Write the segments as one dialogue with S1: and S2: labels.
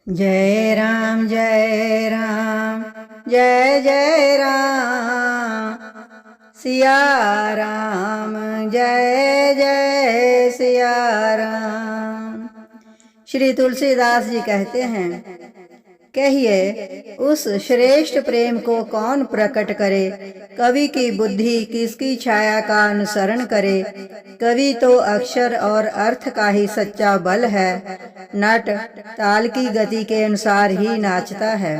S1: जय राम जय राम जय जय राम सिया राम जय जय सिया राम। श्री तुलसीदास जी कहते हैं, कहिए उस श्रेष्ठ प्रेम को कौन प्रकट करे। कवि की बुद्धि किसकी छाया का अनुसरण करे। कवि तो अक्षर और अर्थ का ही सच्चा बल है। नट ताल की गति के अनुसार ही नाचता है।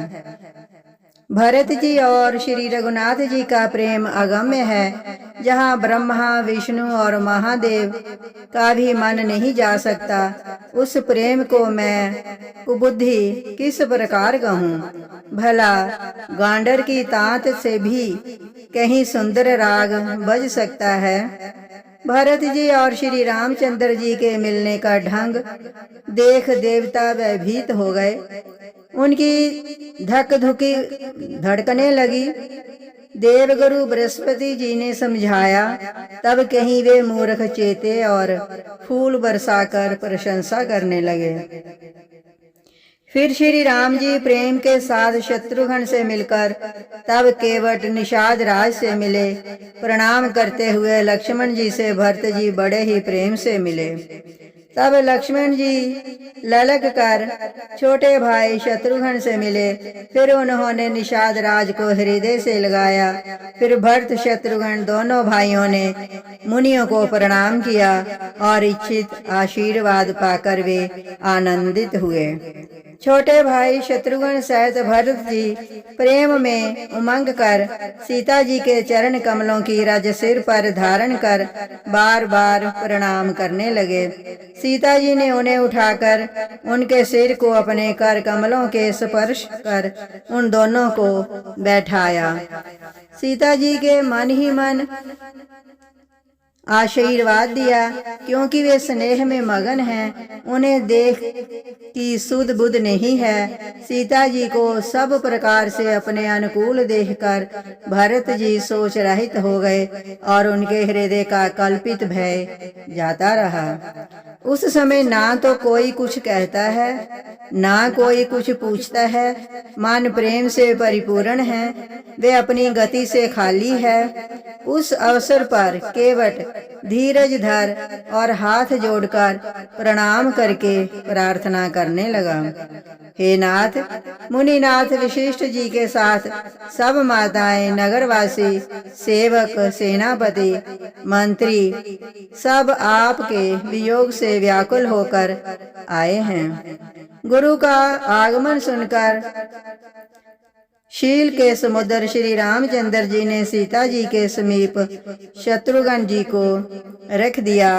S1: भरत जी और श्री रघुनाथ जी का प्रेम अगम्य है। जहाँ ब्रह्मा विष्णु और महादेव का भी मन नहीं जा सकता, उस प्रेम को मैं कुबुद्धि किस प्रकार कहूँ। भला गांडर की तात से भी कहीं सुंदर राग बज सकता है। भरत जी और श्री रामचंद्र जी के मिलने का ढंग देख देवता भयभीत हो गए। उनकी धक धुकी धड़कने लगी। देवगुरु बृहस्पति जी ने समझाया, तब कहीं वे मूर्ख चेते और फूल बरसाकर प्रशंसा करने लगे। फिर श्री राम जी प्रेम के साथ शत्रुघ्न से मिलकर तब केवट निषाद राज से मिले। प्रणाम करते हुए लक्ष्मण जी से भरत जी बड़े ही प्रेम से मिले। तब लक्ष्मण जी ललक कर छोटे भाई शत्रुघ्न से मिले। फिर उन्होंने निषाद राज को हृदय से लगाया। फिर भरत शत्रुघ्न दोनों भाइयों ने मुनियों को प्रणाम किया और इच्छित आशीर्वाद पाकर वे आनंदित हुए। छोटे भाई शत्रुघ्न सहित भरत जी प्रेम में उमंग कर सीता जी के चरण कमलों की रज सिर पर धारण कर बार बार प्रणाम करने लगे। सीता जी ने उन्हें उठाकर उनके सिर को अपने कर कमलों के स्पर्श कर उन दोनों को बैठाया। सीता जी के मन ही मन आशीर्वाद दिया, क्योंकि वे स्नेह में मगन हैं। उन्हें देख की सुध बुध नहीं है। सीता जी को सब प्रकार से अपने अनुकूल देखकर भरत जी सोच रहित हो गए और उनके हृदय का कल्पित भय जाता रहा। उस समय ना तो कोई कुछ कहता है, ना कोई कुछ पूछता है। मन प्रेम से परिपूर्ण है, वे अपनी गति से खाली है। उस अवसर पर केवट धीरज धर और हाथ जोड़कर प्रणाम करके प्रार्थना करने लगा। हे नाथ, मुनिनाथ वशिष्ठ जी के साथ सब माताएं, नगरवासी, सेवक, सेनापति, मंत्री सब आपके वियोग से व्याकुल होकर आए हैं। गुरु का आगमन सुनकर शील के समुद्र श्री रामचंद्र जी ने सीता जी के समीप शत्रुघ्न जी को रख दिया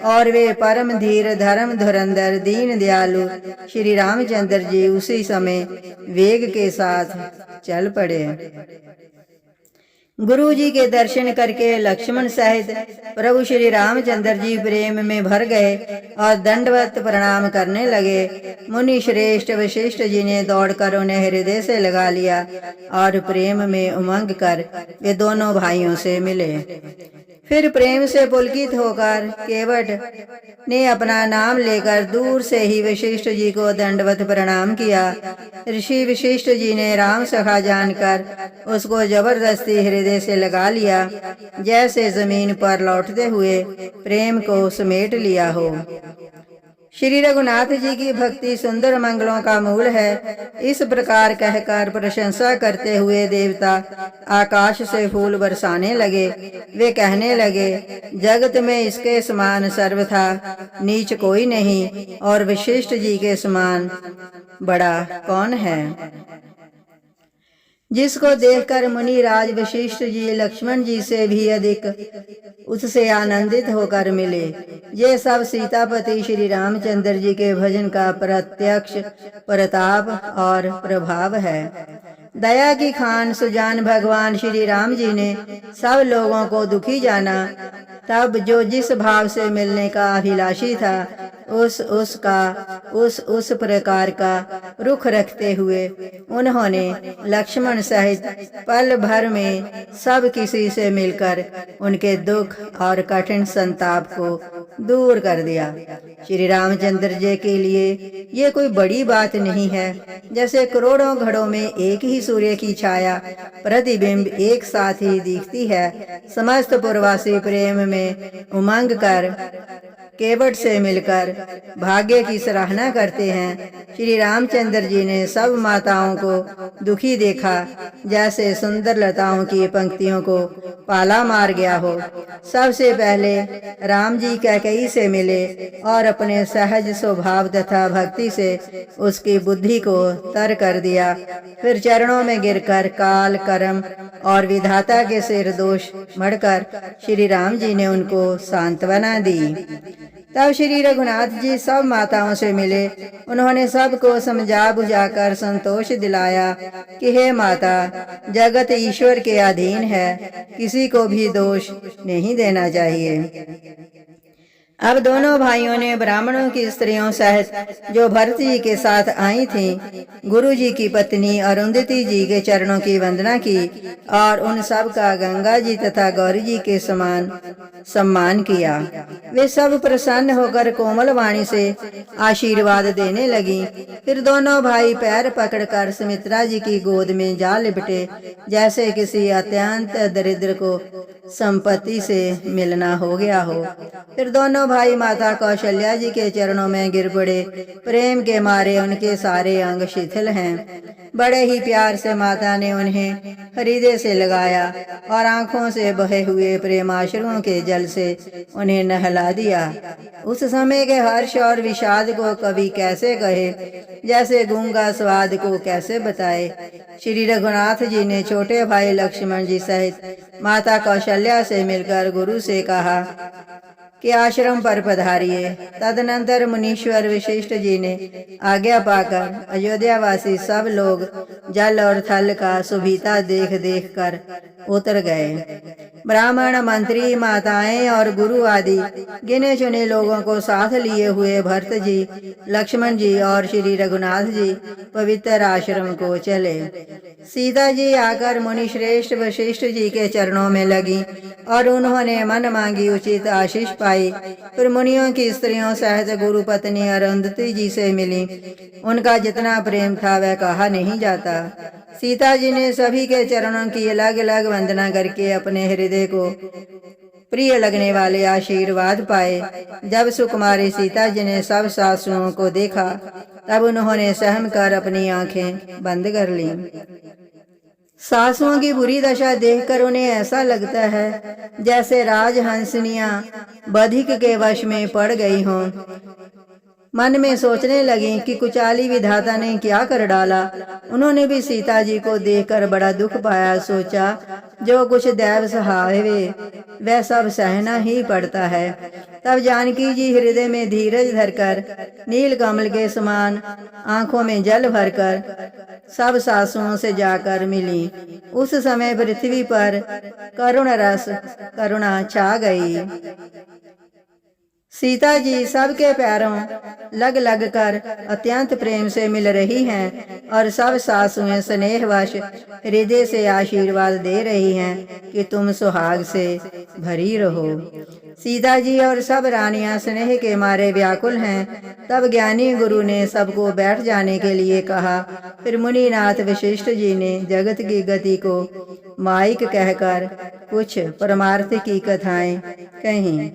S1: और वे परम धीर, धर्म धुरंधर, दीन दयालु श्री रामचंद्र जी उसी समय वेग के साथ चल पड़े। गुरु जी के दर्शन करके लक्ष्मण सहित प्रभु श्री रामचंद्र जी प्रेम में भर गए और दंडवत प्रणाम करने लगे। मुनि श्रेष्ठ वशिष्ठ जी ने दौड़कर उन्हें हृदय से लगा लिया और प्रेम में उमंग कर वे दोनों भाइयों से मिले। फिर प्रेम से पुलकित होकर केवट ने अपना नाम लेकर दूर से ही वशिष्ठ जी को दंडवत प्रणाम किया। ऋषि वशिष्ठ जी ने राम सखा जानकर उसको जबरदस्ती हृदय से लगा लिया, जैसे जमीन पर लौटते हुए प्रेम को समेट लिया हो। श्री रघुनाथ जी की भक्ति सुंदर मंगलों का मूल है। इस प्रकार कहकर प्रशंसा करते हुए देवता आकाश से फूल बरसाने लगे। वे कहने लगे, जगत में इसके समान सर्वथा नीच कोई नहीं और वशिष्ठ जी के समान बड़ा कौन है। जिसको देखकर मुनि राज वशिष्ठ जी लक्ष्मण जी से भी अधिक उससे आनंदित होकर मिले। ये सब सीतापति श्री रामचंद्र जी के भजन का प्रत्यक्ष प्रताप और प्रभाव है। दया की खान सुजान भगवान श्री राम जी ने सब लोगों को दुखी जाना। तब जो जिस भाव से मिलने का अभिलाषी था उस प्रकार का रुख रखते हुए उन्होंने लक्ष्मण सहित पल भर में सब किसी से मिलकर उनके दुख और कठिन संताप को दूर कर दिया। श्री रामचंद्र जी के लिए ये कोई बड़ी बात नहीं है। जैसे करोड़ों घड़ों में एक ही सूर्य की छाया प्रतिबिंब एक साथ ही दिखती है, समस्त पूर्वासी प्रेम में उमंग कर केवट से मिलकर भाग्य की सराहना करते हैं। श्री रामचंद्र जी ने सब माताओं को दुखी देखा, जैसे सुंदर लताओं की पंक्तियों को पाला मार गया हो। सबसे पहले राम जी कैकेयी से मिले और अपने सहज स्वभाव तथा भक्ति से उसकी बुद्धि को तर कर दिया। फिर चरणों में गिरकर काल कर्म और विधाता के सिर दोष मढ़कर श्री राम जी ने उनको सांत्वना दी। तब श्री रघुनाथ जी सब माताओं से मिले। उन्होंने सबको समझा बुझाकर संतोष दिलाया कि हे माता, जगत ईश्वर के अधीन है, किसी को भी दोष नहीं देना चाहिए। अब दोनों भाइयों ने ब्राह्मणों की स्त्रियों सहित जो भरत जी के साथ आई थीं, गुरु जी की पत्नी अरुंधति जी के चरणों की वंदना की और उन सब का गंगा जी तथा गौरी जी के समान सम्मान किया। वे सब प्रसन्न होकर कोमल वाणी से आशीर्वाद देने लगी। फिर दोनों भाई पैर पकड़कर सुमित्रा जी की गोद में जा लिपटे, जैसे किसी अत्यंत दरिद्र को संपत्ति से मिलना हो गया हो। फिर दोनों भाई माता कौशल्या जी के चरणों में गिर पड़े। प्रेम के मारे उनके सारे अंग शिथिल हैं। बड़े ही प्यार से माता ने उन्हें हृदय से लगाया और आंखों से बहे हुए प्रेमाश्रुओं के जल से उन्हें नहला दिया। उस समय के हर्ष और विषाद को कवि कैसे कहे, जैसे गूंगा स्वाद को कैसे बताए। श्री रघुनाथ जी ने छोटे भाई लक्ष्मण जी सहित माता कौशल्या से मिलकर गुरु से कहा कि आश्रम पर पधारिए। तदनंतर मुनीश्वर वशिष्ठ जी ने आज्ञा पाकर अयोध्यावासी सब लोग जल और थल का सुविधा देख देख कर उतर गए। ब्राह्मण, मंत्री, माताएं और गुरु आदि गिने चुने लोगों को साथ लिए हुए भरत जी, लक्ष्मण जी और श्री रघुनाथ जी पवित्र आश्रम को चले। सीता जी आकर मुनि श्रेष्ठ वशिष्ठ जी के चरणों में लगी और उन्होंने मन मांगी उचित आशीष पाई। फिर मुनियों की स्त्रियों सहित गुरु पत्नी अरुंधति जी से मिली। उनका जितना प्रेम था वह कहा नहीं जाता। सीता जी ने सभी के चरणों की अलग अलग वंदना करके अपने हृदय को प्रिय लगने वाले आशीर्वाद पाए। जब सुकुमारी सीता जी ने सब सासुओं को देखा, तब उन्होंने सहम कर अपनी आंखें बंद कर लीं। सासुओं की बुरी दशा देखकर उन्हें ऐसा लगता है जैसे राजहंसनियां बधिक के वश में पड़ गई हों। मन में सोचने लगी कि कुचाली विधाता ने क्या कर डाला। उन्होंने भी सीता जी को देखकर बड़ा दुख पाया। सोचा, जो कुछ दैव सहावे वह सब सहना ही पड़ता है। तब जानकी जी हृदय में धीरज धरकर नील कमल के समान आंखों में जल भरकर सब सासुओं से जाकर मिली। उस समय पृथ्वी पर करुण रस करुणा छा गई। सीता जी सबके पैरों लग लग कर अत्यंत प्रेम से मिल रही हैं और सब सासुएं स्नेहवश हृदय से आशीर्वाद दे रही हैं कि तुम सुहाग से भरी रहो। सीता जी और सब रानियां स्नेह के मारे व्याकुल हैं। तब ज्ञानी गुरु ने सबको बैठ जाने के लिए कहा। फिर मुनिनाथ वशिष्ठ जी ने जगत की गति को माइक कहकर कुछ परमार्थ की कथाएं कहीं।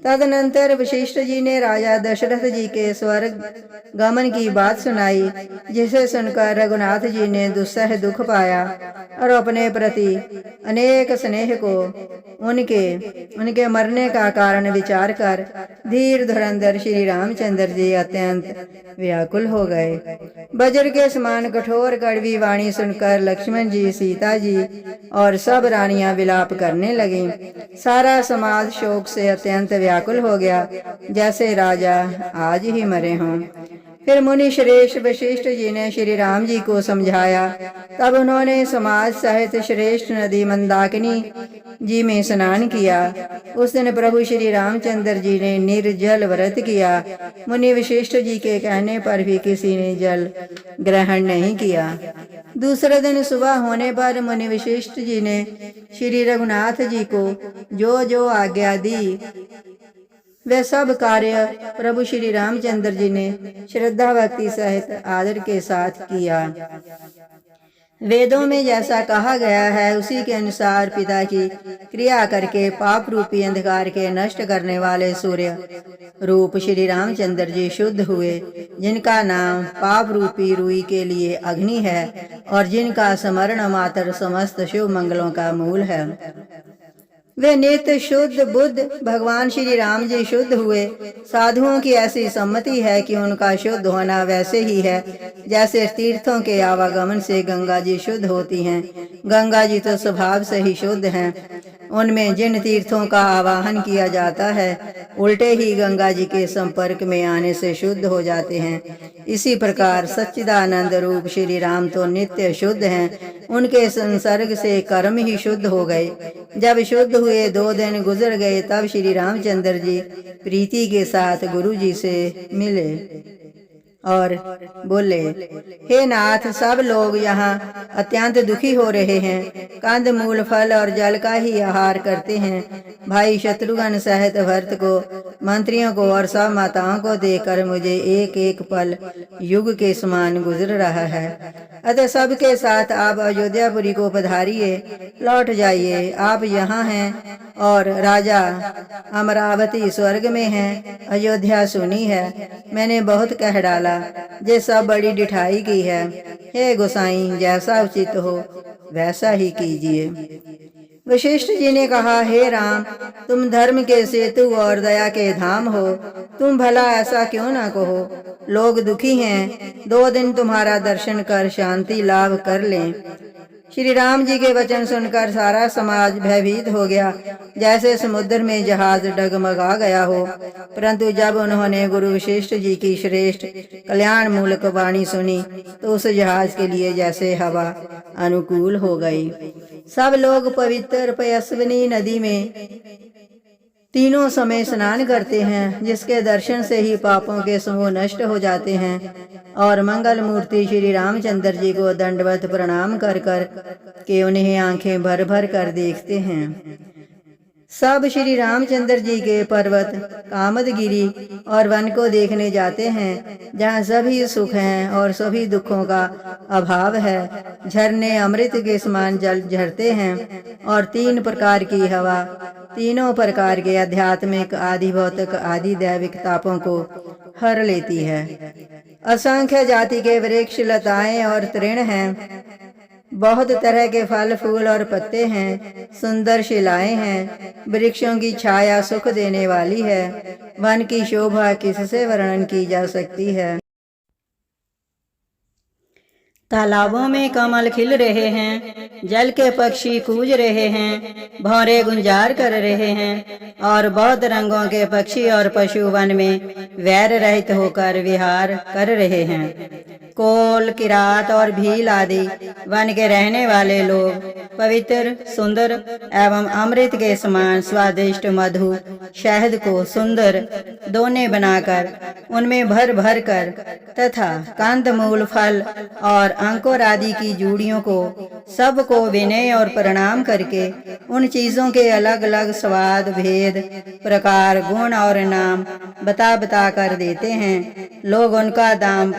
S1: तदनंतर वशिष्ठ जी ने राजा दशरथ जी के स्वर्ग गमन की बात सुनाई, जिसे सुनकर रघुनाथ जी ने दुस्सह दुख पाया और अपने प्रति अनेक स्नेह को उनके मरने का कारण विचार कर धीर धुरंधर श्री रामचंद्र जी अत्यंत व्याकुल हो गए। वज्र के समान कठोर कड़वी वाणी सुनकर लक्ष्मण जी, सीता जी और सब रानियां विलाप करने लगीं। सारा समाज शोक से अत्यंत व्याकुल हो गया, जैसे राजा आज ही मरे हों। फिर मुनि श्रेष्ठ वशिष्ठ जी ने श्री राम जी को समझाया। तब उन्होंने समाज सहित श्रेष्ठ नदी मंदाकिनी जी में स्नान किया। उस दिन प्रभु श्री रामचंद्र जी ने निर्जल व्रत किया। मुनि वशिष्ठ जी के कहने पर भी किसी ने जल ग्रहण नहीं किया। दूसरे दिन सुबह होने पर मुनि वशिष्ठ जी ने श्री रघुनाथ जी को जो जो आज्ञा दी वह सब कार्य प्रभु श्री रामचंद्र जी ने श्रद्धा भक्ति सहित आदर के साथ किया। वेदों में जैसा कहा गया है उसी के अनुसार पिता की क्रिया करके पाप रूपी अंधकार के नष्ट करने वाले सूर्य रूप श्री रामचंद्र जी शुद्ध हुए, जिनका नाम पाप रूपी रुई के लिए अग्नि है और जिनका स्मरण मात्र समस्त शुभ मंगलों का मूल है। वे नित्य शुद्ध बुद्ध भगवान श्री राम जी शुद्ध हुए। साधुओं की ऐसी सम्मति है कि उनका शुद्ध होना वैसे ही है जैसे तीर्थों के आवागमन से गंगा जी शुद्ध होती हैं। गंगा जी तो स्वभाव से ही शुद्ध हैं। उनमें जिन तीर्थों का आवाहन किया जाता है उल्टे ही गंगा जी के संपर्क में आने से शुद्ध हो जाते हैं। इसी प्रकार सच्चिदानंद रूप श्री राम तो नित्य शुद्ध हैं। उनके संसर्ग से कर्म ही शुद्ध हो गए। जब शुद्ध हुए 2 दिन गुजर गए तब श्री रामचंद्र जी प्रीति के साथ गुरु जी से मिले और बोले, हे नाथ, सब लोग यहाँ अत्यंत दुखी हो रहे हैं। कंद मूल फल और जल का ही आहार करते हैं। भाई शत्रुघ्न सहित भरत को, मंत्रियों को और सब माताओं को देखकर मुझे एक एक पल युग के समान गुजर रहा है। अतः सबके साथ आप अयोध्यापुरी को पधारिए, लौट जाइए। आप यहाँ हैं और राजा अमरावती स्वर्ग में हैं। अयोध्या सुनी है, मैंने बहुत कह डाला, ये सब बड़ी डिठाई की है। हे गोसाई, जैसा उचित हो वैसा ही कीजिए। वशिष्ठ जी ने कहा, हे राम, तुम धर्म के सेतु और दया के धाम हो, तुम भला ऐसा क्यों ना कहो। लोग दुखी हैं, 2 दिन तुम्हारा दर्शन कर शांति लाभ कर लें। श्री राम जी के वचन सुनकर सारा समाज भयभीत हो गया, जैसे समुद्र में जहाज डगमगा गया हो। परंतु जब उन्होंने गुरु वशिष्ठ जी की श्रेष्ठ कल्याण मूलक वाणी सुनी तो उस जहाज के लिए जैसे हवा अनुकूल हो गई। सब लोग पवित्र पयस्विनी नदी में तीनों समय स्नान करते हैं, जिसके दर्शन से ही पापों के समूह नष्ट हो जाते हैं। और मंगल मूर्ति श्री रामचंद्र जी को दंडवत प्रणाम कर कर के उन्हें आंखें भर भर कर देखते हैं। सब श्री रामचंद्र जी के पर्वत कामदगिरी और वन को देखने जाते हैं, जहाँ सभी सुख हैं और सभी दुखों का अभाव है। झरने अमृत के समान जल झरते हैं और 3 प्रकार की हवा तीनों प्रकार के आध्यात्मिक आदि भौतिक आदि दैविक तापों को हर लेती है। असंख्य जाति के वृक्ष लताएं और तृण हैं, बहुत तरह के फल फूल और पत्ते हैं, सुंदर शिलाएं हैं। वृक्षों की छाया सुख देने वाली है। वन की शोभा किससे वर्णन की जा सकती है। तालाबों में कमल खिल रहे हैं, जल के पक्षी कूज रहे हैं, भौरे गुंजार कर रहे हैं और बहुत रंगों के पक्षी और पशु वन में वैर रहित होकर विहार कर रहे हैं। कोल, किरात और भील आदि वन के रहने वाले लोग पवित्र, सुंदर एवं अमृत के समान स्वादिष्ट मधु शहद को सुंदर दोने बनाकर उनमें भर भर कर तथा कंद मूल फल और अंकुर आदि की जूड़ियों को सबको विनय और प्रणाम करके उन चीजों के अलग अलग स्वाद, भेद, प्रकार, गुण और नाम बता बता कर देते हैं। लोग उनका दाम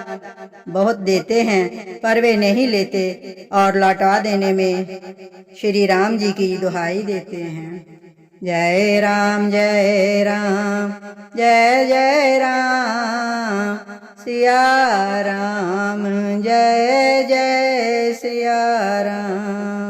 S1: बहुत देते हैं पर वे नहीं लेते और लौटा देने में श्री राम जी की दुहाई देते हैं। जय राम जय राम, जय जय राम, सिया राम, जय जय सिया राम।